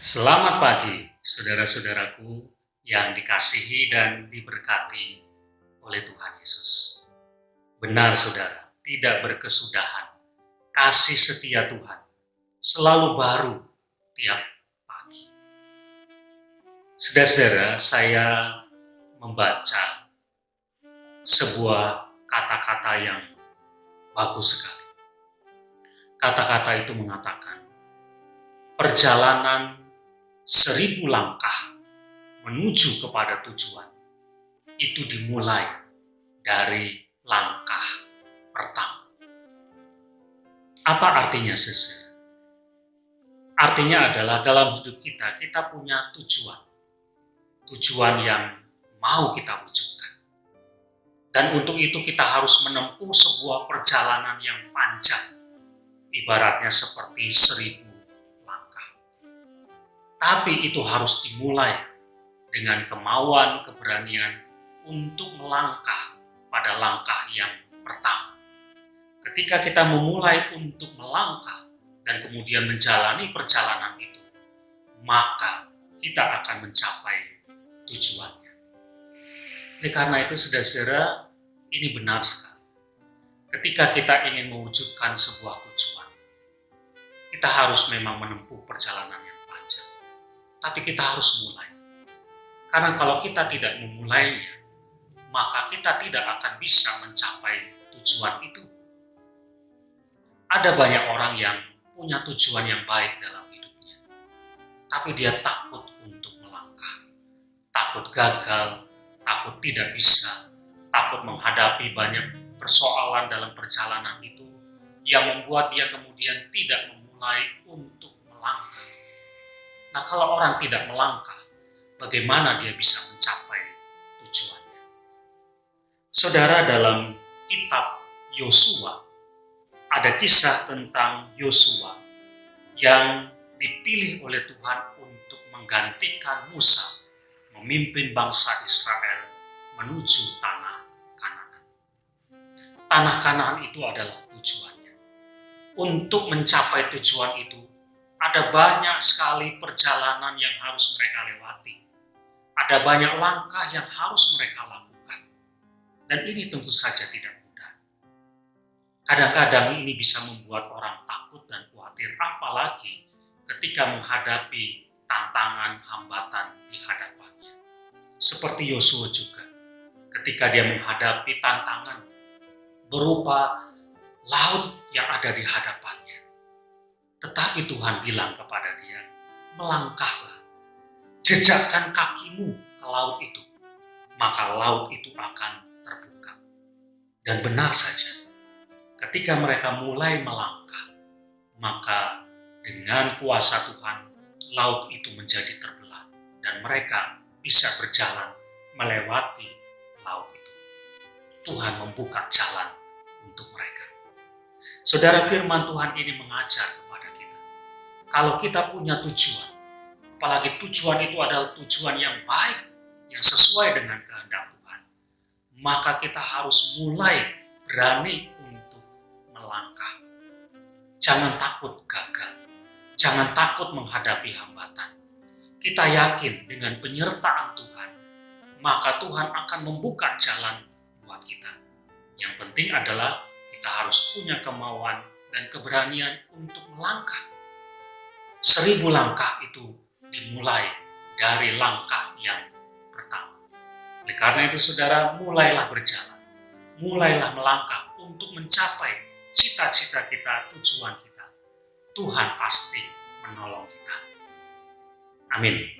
Selamat pagi, saudara-saudaraku yang dikasihi dan diberkati oleh Tuhan Yesus. Benar, saudara, tidak berkesudahan. Kasih setia Tuhan selalu baru tiap pagi. Saudara-saudara, saya membaca sebuah kata-kata yang bagus sekali. Kata-kata itu mengatakan, perjalanan 1000 langkah menuju kepada tujuan itu dimulai dari langkah pertama. Apa artinya, saudara? Artinya adalah dalam hidup kita punya tujuan yang mau kita wujudkan. Dan untuk itu kita harus menempuh sebuah perjalanan yang panjang, ibaratnya seperti 1000 langkah. Tapi itu harus dimulai dengan kemauan, keberanian untuk melangkah pada langkah yang pertama. Ketika kita memulai untuk melangkah dan kemudian menjalani perjalanan itu, maka kita akan mencapai tujuannya. Oleh karena itu, saudara-saudara, ini benar sekali. Ketika kita ingin mewujudkan sebuah tujuan, kita harus memang menempuh perjalanan yang panjang. Tapi kita harus mulai. Karena kalau kita tidak memulainya, maka kita tidak akan bisa mencapai tujuan itu. Ada banyak orang yang punya tujuan yang baik dalam hidupnya, tapi dia takut untuk melangkah. Takut gagal, takut tidak bisa, takut menghadapi banyak persoalan dalam perjalanan itu yang membuat dia kemudian tidak memulai untuk melangkah. Nah, kalau orang tidak melangkah, bagaimana dia bisa mencapai tujuannya? Saudara, dalam kitab Yosua, ada kisah tentang Yosua yang dipilih oleh Tuhan untuk menggantikan Musa memimpin bangsa Israel menuju tanah Kanaan. Tanah Kanaan itu adalah tujuannya. Untuk mencapai tujuan itu, ada banyak sekali perjalanan yang harus mereka lewati. Ada banyak langkah yang harus mereka lakukan. Dan ini tentu saja tidak mudah. Kadang-kadang ini bisa membuat orang takut dan khawatir, apalagi ketika menghadapi tantangan, hambatan di hadapannya. Seperti Yosua juga, ketika dia menghadapi tantangan berupa laut yang ada di hadapannya. Tetapi Tuhan bilang kepada dia, melangkahlah, jejakkan kakimu ke laut itu, maka laut itu akan terbuka. Dan benar saja, ketika mereka mulai melangkah, maka dengan kuasa Tuhan, laut itu menjadi terbelah, dan mereka bisa berjalan melewati laut itu. Tuhan membuka jalan untuk mereka. Saudara, firman Tuhan ini mengajar kepada kita, kalau kita punya tujuan, apalagi tujuan itu adalah tujuan yang baik, yang sesuai dengan kehendak Tuhan, maka kita harus mulai berani untuk melangkah. Jangan takut gagal, jangan takut menghadapi hambatan. Kita yakin dengan penyertaan Tuhan, maka Tuhan akan membuka jalan buat kita. Yang penting adalah kita harus punya kemauan dan keberanian untuk melangkah. 1000 langkah itu dimulai dari langkah yang pertama. Oleh karena itu, saudara, mulailah berjalan, mulailah melangkah untuk mencapai cita-cita kita, tujuan kita. Tuhan pasti menolong kita. Amin.